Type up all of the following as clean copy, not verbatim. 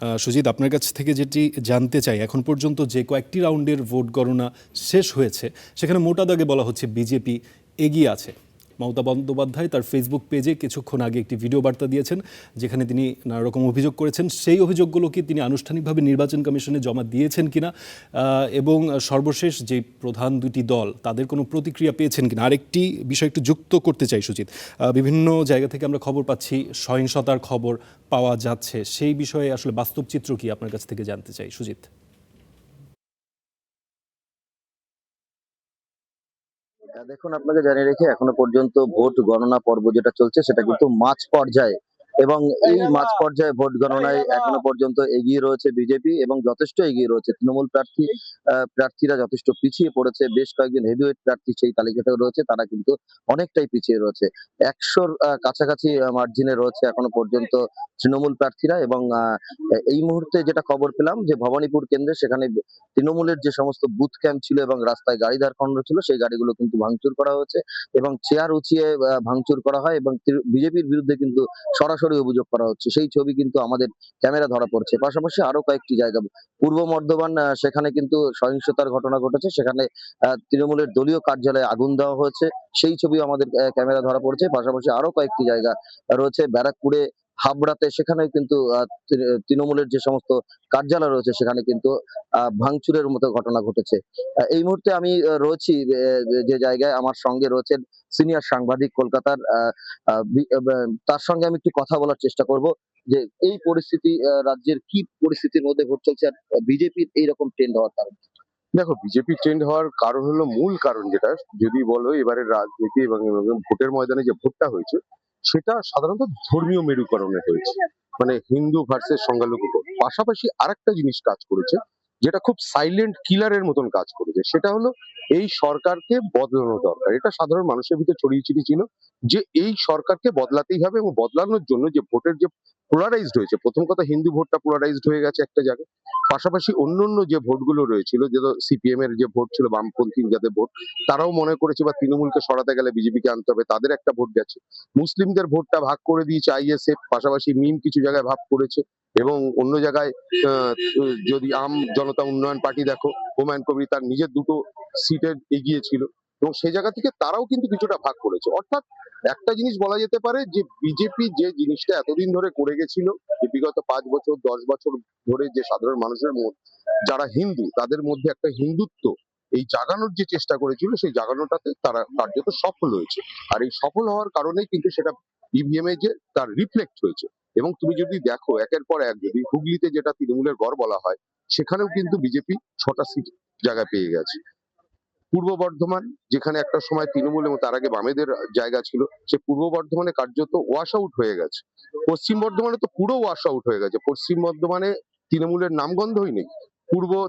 সুজিত, আপনার কাছ থেকে যেটি জানতে চাই, এখন পর্যন্ত যে কয়েকটি রাউন্ডের ভোট গণনা শেষ হয়েছে সেখানে মোটা দাগে বলা হচ্ছে বিজেপি এগিয়ে আছে। মমতা বন্দ্যোপাধ্যায় তার ফেসবুক পেজে কিছুক্ষণ আগে একটি ভিডিও বার্তা দিয়েছেন যেখানে তিনি নানা রকম অভিযোগ করেছেন। সেই অভিযোগগুলো কি তিনি আনুষ্ঠানিকভাবে নির্বাচন কমিশনে জমা দিয়েছেন কিনা এবং সর্বশেষ যে প্রধান দুটি দল তাদের কোনো প্রতিক্রিয়া পেয়েছেন কিনা। আরেকটি বিষয় একটু যুক্ত করতে চাই সুজিত, বিভিন্ন জায়গা থেকে আমরা খবর পাচ্ছি, সহিংসতার খবর পাওয়া যাচ্ছে। সেই বিষয়ে আসলে বাস্তব চিত্র কি আপনার কাছ থেকে জানতে চাই সুজিত। দেখুন, আপনাকে জানিয়ে রেখে এখনো পর্যন্ত ভোট গণনা পর্ব যেটা চলছে সেটা কিন্তু মাঝ পর্যায়ে, এবং এই মাঝ পর্যায়ে ভোট গণনায় এখনো পর্যন্ত এগিয়ে রয়েছে বিজেপি এবং যথেষ্ট এগিয়ে রয়েছে তৃণমূল প্রার্থীরা যথেষ্ট পিছিয়ে পড়েছে। বেশ কয়েকজন হেভিওয়েট প্রার্থী সেই তালিকাতেও রয়েছে, তারা কিন্তু অনেকটাই পিছিয়ে রয়েছে। 100-র কাছাকাছি মার্জিনে রয়েছে এখনো পর্যন্ত তৃণমূল প্রার্থীরা। এবং এই মুহূর্তে যেটা খবর পেলাম যে ভবানীপুর কেন্দ্রে সেখানে তৃণমূলের যে সমস্ত বুথ ক্যাম্প ছিল এবং রাস্তায় গাড়ি দাঁড় করানো ছিল সেই গাড়িগুলো কিন্তু ভাঙচুর করা হয়েছে এবং চেয়ার উঁচিয়ে ভাঙচুর করা হয়, এবং বিজেপির বিরুদ্ধে কিন্তু সরাসরি অভিযোগ করা হচ্ছে। সেই ছবি কিন্তু আমাদের ক্যামেরা ধরা পড়ছে। পাশাপাশি আরো কয়েকটি জায়গা, পূর্ব বর্ধমান, সেখানে কিন্তু সহিংসতার ঘটনা ঘটেছে। সেখানে তৃণমূলের দলীয় কার্যালয়ে আগুন দেওয়া হয়েছে, সেই ছবি আমাদের ক্যামেরা ধরা পড়ছে। পাশাপাশি আরো কয়েকটি জায়গা রয়েছে, ব্যারাকপুরে, হাবড়াতে, সেখানেও কিন্তু তৃণমূলের যে সমস্ত কার্যালয় রয়েছে সেখানে কিন্তু ভাঙচুরের মতো ঘটনা ঘটেছে। এই মুহূর্তে আমি রয়েছি যে জায়গায়, আমার সঙ্গে রয়েছেন সিনিয়র সাংবাদিক কলকাতার। তার সঙ্গে আমি একটু কথা বলার চেষ্টা করব যে এই পরিস্থিতি, রাজ্যের কি পরিস্থিতির মধ্যে ভোট চলছে, আর বিজেপির এইরকম ট্রেন্ড হওয়ার কারণ। দেখো, বিজেপি ট্রেন্ড হওয়ার কারণ হলো, মূল কারণ যেটা যদি বলো এবারের রাজনীতি এবং ভোটের ময়দানে যে ভোটটা হয়েছে সেটা সাধারণত ধর্মীয় মেরুকরণে হয়েছে, মানে হিন্দু ভার্সেস সংখ্যালঘু ভোট। পাশাপাশি আরেকটা জিনিস কাজ করেছে যেটা খুব সাইলেন্ট কিলারের মতন কাজ করেছে, সেটা হলো এই সরকারকে বদলানো দরকার। এটা সাধারণ মানুষের ভিতরে ছড়িয়ে ছিটিয়ে ছিল যে এই সরকারকে বদলাতেই হবে, এবং বদলানোর জন্য যে ভোটের যে পোলারাইজড হয়েছে, প্রথম কথা হিন্দু ভোটটা পোলারাইজড হয়ে গেছে একটা জায়গায়। পাশাপাশি অন্যান্য যে ভোটগুলো রয়েছিল, যে সিপিএম এর যে ভোট ছিল, বামপন্থী যাদের ভোট, তারাও মনে করেছে বা তৃণমূলকে সরাতে গেলে বিজেপিকে আনতে হবে, তাদের একটা ভোট গেছে। মুসলিমদের ভোটটা ভাগ করে দিয়েছে আইএসএফ, পাশাপাশি মিম কিছু জায়গায় ভাগ করেছে, এবং অন্য জায়গায় আহ, যদি আম জনতা উন্নয়ন পার্টি দেখো, হুমায়ুন কবির তার নিজের দুটো সিটে এগিয়েছিল, এবং সেই জায়গা থেকে তারাও কিন্তু কিছুটা ভাগ করেছে। অর্থাৎ একটা জিনিস বলা যেতে পারে যে বিজেপি যে জিনিসটা এতদিন ধরে করে গেছিল, যে বিগত 5 বছর 10 বছর ধরে যে সাধারণ মানুষের মধ্যে যারা হিন্দু, তাদের মধ্যে একটা হিন্দুত্ব এই জাগানোর যে চেষ্টা করেছিল, সেই জাগানোটাতে তারা কার্যত সফল হয়েছে। আর এই সফল হওয়ার কারণেই কিন্তু সেটা ইভিএম এ যে তার রিফ্লেক্ট হয়েছে। এবং তুমি যদি দেখো একের পর এক, যদি হুগলিতে যেটা তৃণমূলের গড় বলা হয়, সেখানেও কিন্তু বিজেপি 6টা সিট জায়গায় পেয়ে গেছে। পূর্ব বর্ধমান, যেখানে একটা সময় তৃণমূল এবং তার আগে বামেদের জায়গা ছিল, সে পূর্ব বর্ধমানে কার্যত ওয়াশ আউট হয়ে গেছে। পশ্চিম বর্ধমানে তো পুরো ওয়াশ আউট হয়ে গেছে, পশ্চিম বর্ধমানে তৃণমূলের নামগন্ধই নেই।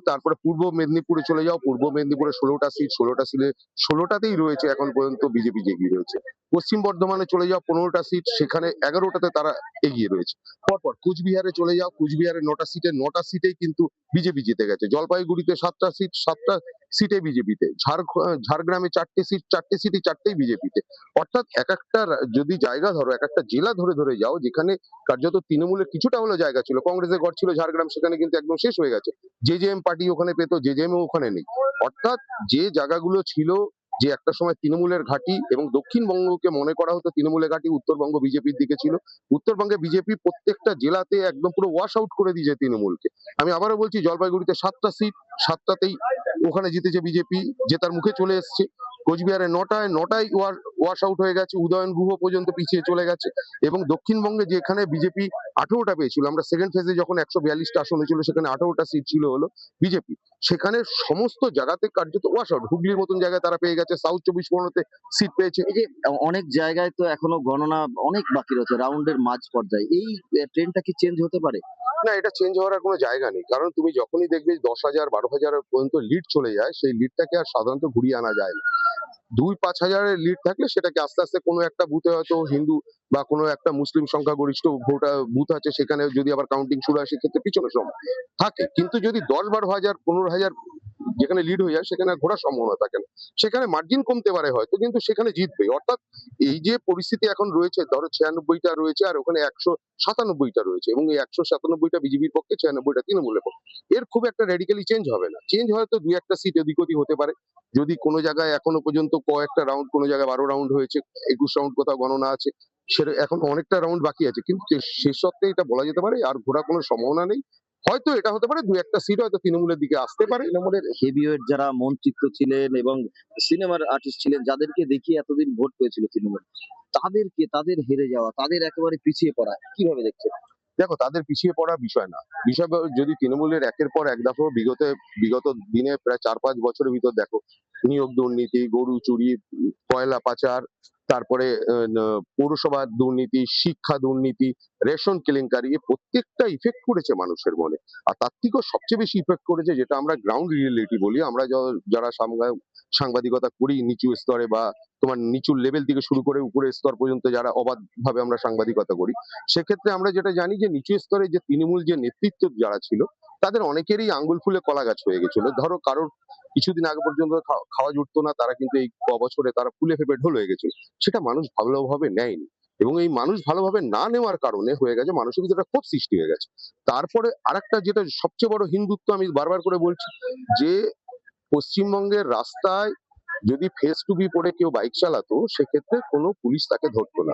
তারপরে পূর্ব মেদিনীপুরে চলে যাও, পূর্ব মেদিনীপুরে 16টা সিট, 16টা সিটে 16টাতেই রয়েছে এখন পর্যন্ত বিজেপি এগিয়ে রয়েছে। পশ্চিম বর্ধমানে চলে যাও, 15টা সিট, সেখানে 11টাতে তারা এগিয়ে রয়েছে। পরপর কুচবিহারে চলে যাও, কুচবিহারের 9টা সিটে 9টা সিটেই কিন্তু বিজেপি জিতে গেছে। জলপাইগুড়িতে 7টা সিট, 7টা সিটে বিজেপিতে। ঝাড়গ্রামে 4টে সিট, 4টে সিটই 4টেই বিজেপিতে। অর্থাৎ এক একটা যদি জায়গা ধরো, এক একটা জেলা ধরে ধরে যাও, যেখানে কার্যত তৃণমূলের কিছুটা হলো জায়গা ছিল, কংগ্রেসের গড় ছিল ঝাড়গ্রাম, সেখানে কিন্তু একদম শেষ হয়ে গেছে। জেজেএম পার্টি ওখানে পেতো, জেজেএম ওখানে নেই। অর্থাৎ যে জায়গাগুলো ছিল, যে একটা সময় তৃণমূলের ঘাঁটি, এবং দক্ষিণবঙ্গকে মনে করা হতো তৃণমূলের ঘাঁটি, উত্তরবঙ্গ বিজেপির দিকে ছিল। উত্তরবঙ্গে বিজেপি প্রত্যেকটা জেলাতে একদম পুরো ওয়াশ আউট করে দিয়েছে তৃণমূলকে। আমি আবারও বলছি, জলপাইগুড়িতে 7টা সিট, 7টাতেই ওখানে জিতেছে বিজেপি, জেতার মুখে চলে এসছে। কোচবিহারে 9টায় ওয়াশ আউট হয়ে গেছে, উদয়ন গুহ পর্যন্ত পিছিয়ে চলে গেছে। এবং দক্ষিণবঙ্গে যেখানে বিজেপি 18টা পেয়েছিল, আমরা সেকেন্ড ফেজে যখন 142টা আসন হয়েছিল, সেখানে 18টা সিট ছিল হলো বিজেপি, সেখানে সমস্ত জায়গাতে কার্যত ওয়াশ আউট। হুগলির মতন জায়গায় তারা পেয়ে গেছে, সাউথ 24 পরগনাতে সিট পেয়েছে। এই যে অনেক জায়গায় তো এখনো গণনা অনেক বাকি রয়েছে রাউন্ডের মাঝ পর্যায়ে, এই ট্রেন্ডটা কি চেঞ্জ হতে পারে? না, এটা চেঞ্জ হওয়ার আর কোনো জায়গা নেই, কারণ তুমি যখনই দেখবে 10,000 12,000 পর্যন্ত লিড চলে যায়, সেই লিডটাকে আর সাধারণত ঘুরিয়ে আনা যায় না। 2-5 হাজারের লিড থাকলে সেটাকে আস্তে আস্তে কোনো একটা বুথে হয়তো হিন্দু বা কোনো একটা মুসলিম সংখ্যাগরিষ্ঠ বুথ আছে, সেখানে যদি আবার কাউন্টিং শুরু হয়, সেক্ষেত্রে পিছনে সময় থাকে। কিন্তু যদি 10-12 হাজার 15 হাজার যেখানে লিড হয়ে যায় সেখানে আর ঘোরার সম্ভাবনা থাকে না, সেখানে মার্জিন কমতে পারে হয়তো, কিন্তু সেখানে জিতবে। অর্থাৎ এই যে পরিস্থিতি এখন রয়েছে, ধরো 96টা রয়েছে আর ওখানে 197টা রয়েছে, এবং এই 197টা বিজেপির পক্ষে, 96টা তৃণমূলের পক্ষে, এর খুব একটা রেডিক্যালি চেঞ্জ হবে না। চেঞ্জ হয়তো দুই একটা সিট এদিক ওদিক হতে পারে, যদি কোনো জায়গায় এখনো পর্যন্ত কয়েকটা রাউন্ড, কোনো জায়গায় 12 রাউন্ড হয়েছে, 21 রাউন্ড কোথাও গণনা আছে, সেটা এখন অনেকটা রাউন্ড বাকি আছে, কিন্তু শেষ সত্ত্বে এটা বলা যেতে পারে আর ঘোরার কোনো সম্ভাবনা নেই। হয়তো এটা হতে পারে দুই একটা সিট হয়তো তৃণমূলের দিকে আসতে পারে। তৃণমূলের হেভিওয়েট যারা মন্ত্রিত্ব ছিলেন এবং সিনেমার আর্টিস্ট ছিলেন, যাদেরকে দেখিয়ে এতদিন ভোট পেয়েছিল তৃণমূল, তাদের হেরে যাওয়া, তাদের একেবারে পিছিয়ে পড়া কিভাবে দেখছেন? দেখো, তাদের পিছিয়ে পড়া বিষয় না, যদি তৃণমূলের একের পর এক দফা বিগত দিনে প্রায় 4-5 বছরের ভিতর দেখো, নিয়োগ দুর্নীতি, গরু চুরি, কয়লা পাচার, তারপরে পৌরসভার দুর্নীতি, শিক্ষা দুর্নীতি, রেশন কেলেঙ্কারি, এ প্রত্যেকটা ইফেক্ট করেছে মানুষের মনে। আর তার থেকেও সবচেয়ে বেশি ইফেক্ট করেছে, যেটা আমরা গ্রাউন্ড রিয়েলিটি বলি, আমরা যারা সাংবাদিকতা করি নিচু স্তরে, বা তোমার নিচু লেভেল থেকে শুরু করে উপরের স্তর পর্যন্ত যারা অবাধভাবে আমরা সাংবাদিকতা করি, সেক্ষেত্রে আমরা যেটা জানি যে নিচু স্তরে যে তৃণমূল যে নেতৃত্ব যারা ছিল, তাদের অনেকেরই আঙ্গুল ফুলে কলা গাছ হয়ে গেছিল। ধরো কারোর কিছুদিন আগে পর্যন্ত খাওয়া জুটতো না, তারা কিন্তু এই বছরে তারা ফুলে ফেপে ঢোল হয়ে গেছিল। সেটা মানুষ ভালোভাবে নেয়নি, এবং এই মানুষ ভালোভাবে না নেওয়ার কারণে হয়ে গেছে মানুষের ভিতরে একটা ক্ষোভ সৃষ্টি হয়ে গেছে। তারপরে আরেকটা, যেটা সবচেয়ে বড় হিন্দুত্ব, আমি বারবার করে বলছি, যে পশ্চিমবঙ্গের রাস্তায় যদি ফেস টুপি পরে কেউ বাইক চালাতো, সেক্ষেত্রে কোনো পুলিশ তাকে ধরতো না,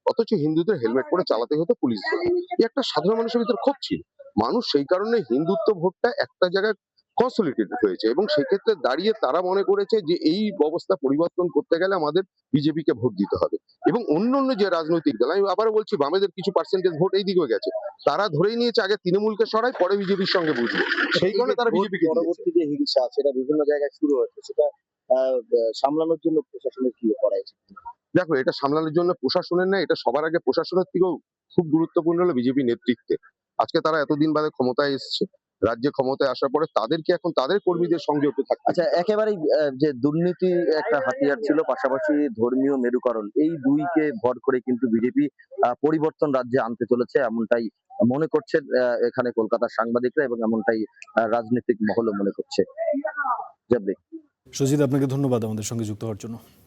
অথচ হিন্দুদের হেলমেট পরে চালাতে হতো, পুলিশ ধরতো। এই একটা সাধারণ মানুষের ভিতর ক্ষোভ ছিল। মানুষ সেই কারণে হিন্দুত্ব ভোটটা একটা জায়গায় কনসলিডেটেড হয়েছে, এবং সেক্ষেত্রে দাঁড়িয়ে তারা মনে করেছে যে এই ব্যবস্থা পরিবর্তন করতে গেলে আমাদের বিজেপিকে ভোট দিতে হবে। এবং অন্য যে রাজনৈতিক দল, আমি আবারও বলছি, বামেদের কিছু পার্সেন্টেজ ভোট এই দিকেও গেছে, তারা ধরেই নিয়েছে আগে তৃণমূলকে সরাই, পরে বিজেপির সঙ্গে বুঝবো, সেই কারণে তারা ভোট বিজেপিকে দিয়েছে। পরবর্তী যে হিংসা, সেটা বিভিন্ন জায়গায় শুরু হয়েছে, সেটা সামলানোর জন্য প্রশাসনের কি করা উচিত? দেখো, এটা সামলানোর জন্য প্রশাসনের না, এটা সবার আগে প্রশাসনের থেকেও খুব গুরুত্বপূর্ণ হলো বিজেপি নেতৃত্বে। আজকে তারা এতদিন বাদে ক্ষমতায় এসছে, রাজ্যে ক্ষমতায় আসার পরে তাদেরকে এখন তাদের কর্মীদের সঙ্গে একটু থাকতে হবে। আচ্ছা, একেবারেই যে দুর্নীতি একটা হাতিয়ার ছিল, পাশাপাশি ধর্মীয় মেরুকরণ, এই দুইকে ভর করে কিন্তু বিজেপি পরিবর্তন রাজ্যে আনতে চলেছে, এমনটাই মনে করছেন এখানে কলকাতার সাংবাদিকরা, এবং এমনটাই রাজনৈতিক মহলও মনে করছে। জাভেদ। সজিদ, আপনাকে ধন্যবাদ আমাদের সঙ্গে যুক্ত হওয়ার জন্য।